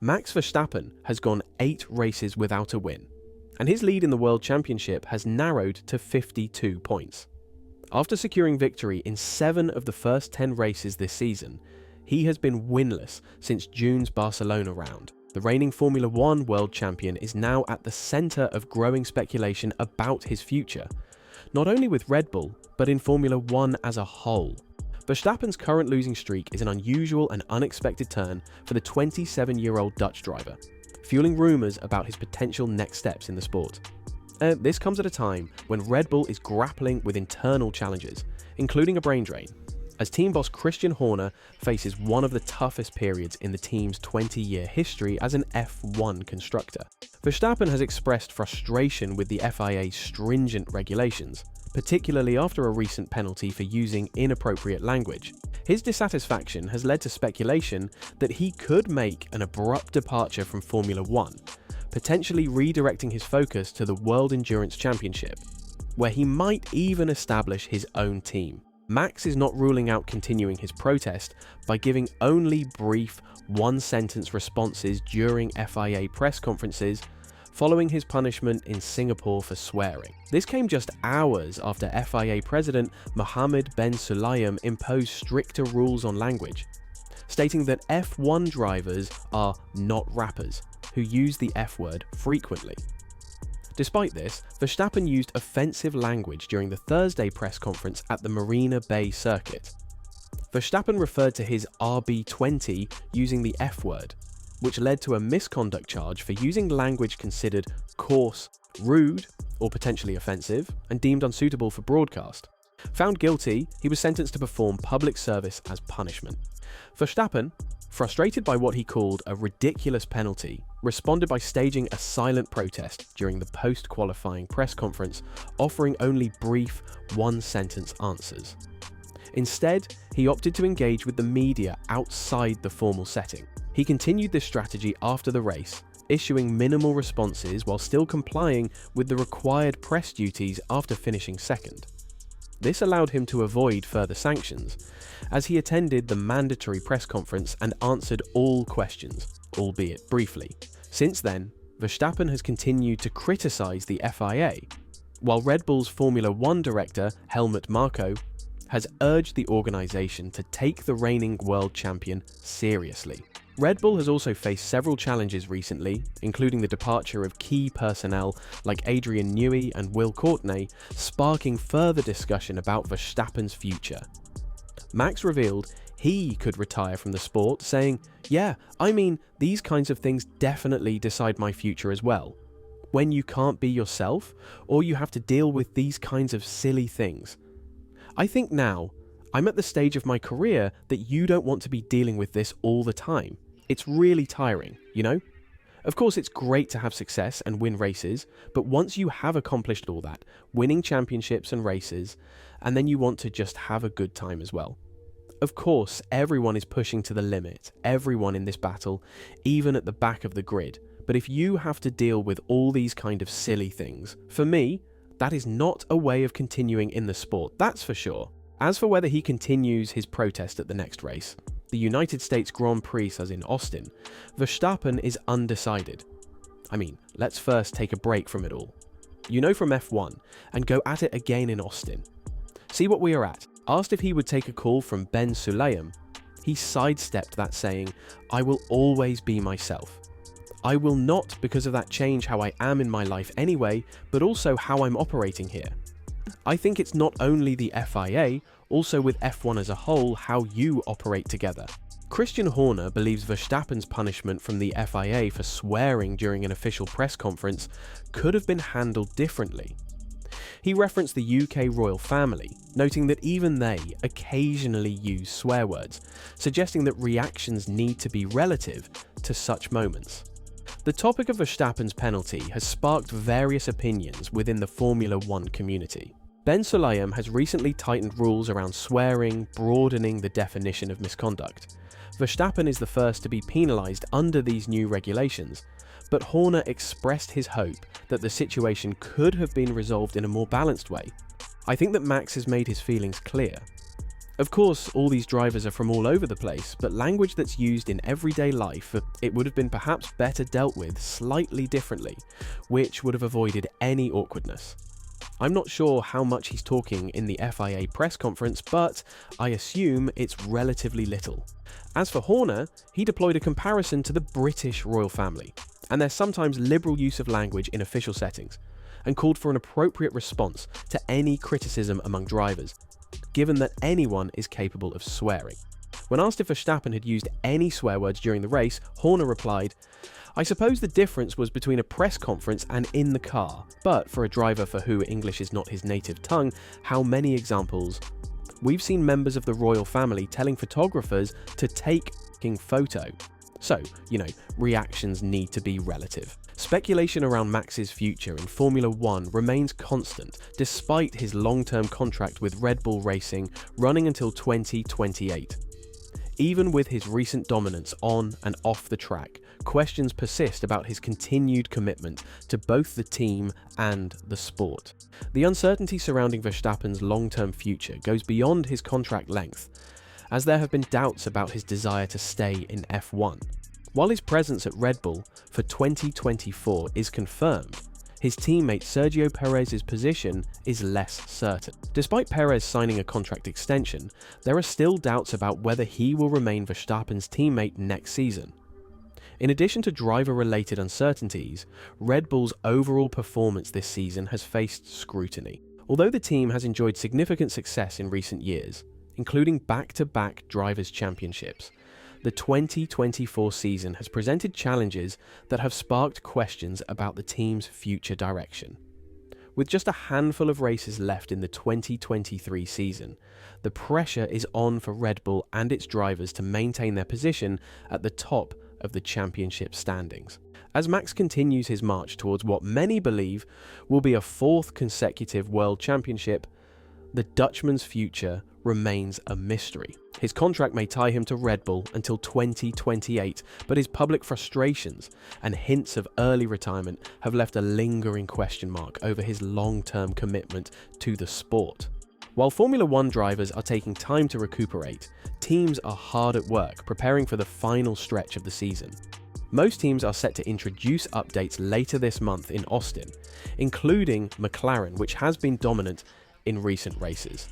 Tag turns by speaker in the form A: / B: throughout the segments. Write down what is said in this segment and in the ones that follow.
A: Max Verstappen has gone 8 races without a win, and his lead in the World Championship has narrowed to 52 points. After securing victory in 7 of the first 10 races this season, he has been winless since June's Barcelona round. The reigning Formula 1 world champion is now at the centre of growing speculation about his future, not only with Red Bull, but in Formula 1 as a whole. Verstappen's current losing streak is an unusual and unexpected turn for the 27-year-old Dutch driver, fueling rumours about his potential next steps in the sport. This comes at a time when Red Bull is grappling with internal challenges, including a brain drain, as team boss Christian Horner faces one of the toughest periods in the team's 20-year history as an F1 constructor. Verstappen has expressed frustration with the FIA's stringent regulations, particularly after a recent penalty for using inappropriate language. His dissatisfaction has led to speculation that he could make an abrupt departure from Formula 1, potentially redirecting his focus to the World Endurance Championship, where he might even establish his own team. Max is not ruling out continuing his protest by giving only brief, one-sentence responses during FIA press conferences following his punishment in Singapore for swearing. This came just hours after FIA President Mohammed Ben Sulayem imposed stricter rules on language, stating that F1 drivers are not rappers who use the F word frequently. Despite this, Verstappen used offensive language during the Thursday press conference at the Marina Bay circuit. Verstappen referred to his RB20 using the F word, which led to a misconduct charge for using language considered coarse, rude, or potentially offensive, and deemed unsuitable for broadcast. Found guilty, he was sentenced to perform public service as punishment. Verstappen, frustrated by what he called a ridiculous penalty, responded by staging a silent protest during the post-qualifying press conference, offering only brief, one-sentence answers. Instead, he opted to engage with the media outside the formal setting. He continued this strategy after the race, issuing minimal responses while still complying with the required press duties after finishing second. This allowed him to avoid further sanctions, as he attended the mandatory press conference and answered all questions, albeit briefly. Since then, Verstappen has continued to criticise the FIA, while Red Bull's Formula 1 director, Helmut Marko, has urged the organisation to take the reigning world champion seriously. Red Bull has also faced several challenges recently, including the departure of key personnel like Adrian Newey and Will Courtney, sparking further discussion about Verstappen's future. Max revealed he could retire from the sport, saying, "Yeah, I mean, these kinds of things definitely decide my future as well. When you can't be yourself, or you have to deal with these kinds of silly things. I think now, I'm at the stage of my career that you don't want to be dealing with this all the time. It's really tiring, you know? Of course, it's great to have success and win races, but once you have accomplished all that, winning championships and races, and then you want to just have a good time as well. Of course, everyone is pushing to the limit, everyone in this battle, even at the back of the grid. But if you have to deal with all these kind of silly things, for me, that is not a way of continuing in the sport, that's for sure." As for whether he continues his protest at the next race, the United States Grand Prix as in Austin, Verstappen is undecided. I mean, let's first take a break from it all. You know from F1, and go at it again in Austin. See what we are at. Asked if he would take a call from Ben Sulayem, he sidestepped that saying, "I will always be myself. I will not because of that change how I am in my life anyway, but also how I'm operating here. I think it's not only the FIA, also with F1 as a whole, how you operate together." Christian Horner believes Verstappen's punishment from the FIA for swearing during an official press conference could have been handled differently. He referenced the UK royal family, noting that even they occasionally use swear words, suggesting that reactions need to be relative to such moments. The topic of Verstappen's penalty has sparked various opinions within the Formula 1 community. Ben Sulayem has recently tightened rules around swearing, broadening the definition of misconduct. Verstappen is the first to be penalised under these new regulations, but Horner expressed his hope that the situation could have been resolved in a more balanced way. "I think that Max has made his feelings clear. Of course, all these drivers are from all over the place, but language that's used in everyday life, it would have been perhaps better dealt with slightly differently, which would have avoided any awkwardness. I'm not sure how much he's talking in the FIA press conference, but I assume it's relatively little. As for Horner, he deployed a comparison to the British royal family, and their sometimes liberal use of language in official settings, and called for an appropriate response to any criticism among drivers, given that anyone is capable of swearing. When asked if Verstappen had used any swear words during the race, Horner replied, "I suppose the difference was between a press conference and in the car, but for a driver for who English is not his native tongue, how many examples? We've seen members of the royal family telling photographers to take a photo. So, reactions need to be relative." Speculation around Max's future in Formula 1 remains constant despite his long-term contract with Red Bull Racing running until 2028. Even with his recent dominance on and off the track, questions persist about his continued commitment to both the team and the sport. The uncertainty surrounding Verstappen's long-term future goes beyond his contract length, as there have been doubts about his desire to stay in F1. While his presence at Red Bull for 2024 is confirmed, his teammate Sergio Perez's position is less certain. Despite Perez signing a contract extension, there are still doubts about whether he will remain Verstappen's teammate next season. In addition to driver-related uncertainties, Red Bull's overall performance this season has faced scrutiny. Although the team has enjoyed significant success in recent years, including back-to-back drivers' championships, the 2024 season has presented challenges that have sparked questions about the team's future direction. With just a handful of races left in the 2023 season, the pressure is on for Red Bull and its drivers to maintain their position at the top of the championship standings. As Max continues his march towards what many believe will be a fourth consecutive World Championship, the Dutchman's future remains a mystery. His contract may tie him to Red Bull until 2028, but his public frustrations and hints of early retirement have left a lingering question mark over his long-term commitment to the sport. While Formula 1 drivers are taking time to recuperate, teams are hard at work preparing for the final stretch of the season. Most teams are set to introduce updates later this month in Austin, including McLaren, which has been dominant in recent races.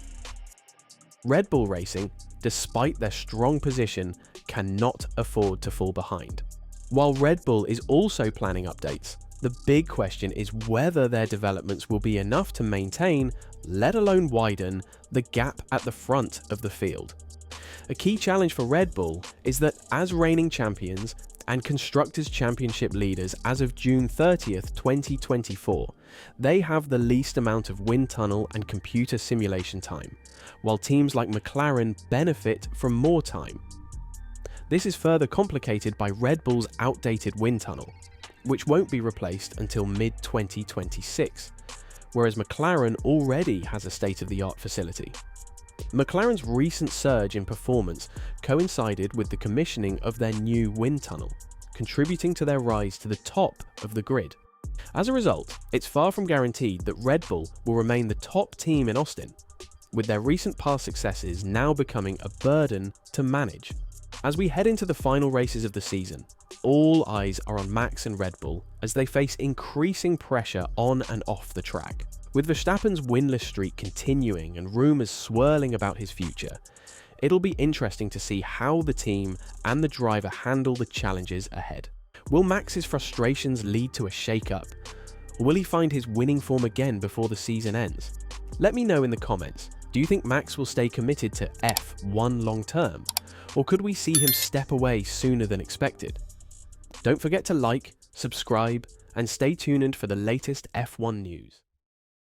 A: Red Bull Racing, despite their strong position, cannot afford to fall behind. While Red Bull is also planning updates, the big question is whether their developments will be enough to maintain, let alone widen, the gap at the front of the field. A key challenge for Red Bull is that as reigning champions and Constructors' Championship leaders as of June 30th, 2024, they have the least amount of wind tunnel and computer simulation time, while teams like McLaren benefit from more time. This is further complicated by Red Bull's outdated wind tunnel, which won't be replaced until mid-2026, whereas McLaren already has a state-of-the-art facility. McLaren's recent surge in performance coincided with the commissioning of their new wind tunnel, contributing to their rise to the top of the grid. As a result, it's far from guaranteed that Red Bull will remain the top team in Austin, with their recent past successes now becoming a burden to manage. As we head into the final races of the season, all eyes are on Max and Red Bull as they face increasing pressure on and off the track. With Verstappen's winless streak continuing and rumours swirling about his future, it'll be interesting to see how the team and the driver handle the challenges ahead. Will Max's frustrations lead to a shake-up, or will he find his winning form again before the season ends? Let me know in the comments. Do you think Max will stay committed to F1 long term, or could we see him step away sooner than expected? Don't forget to like, subscribe, and stay tuned for the latest F1 news.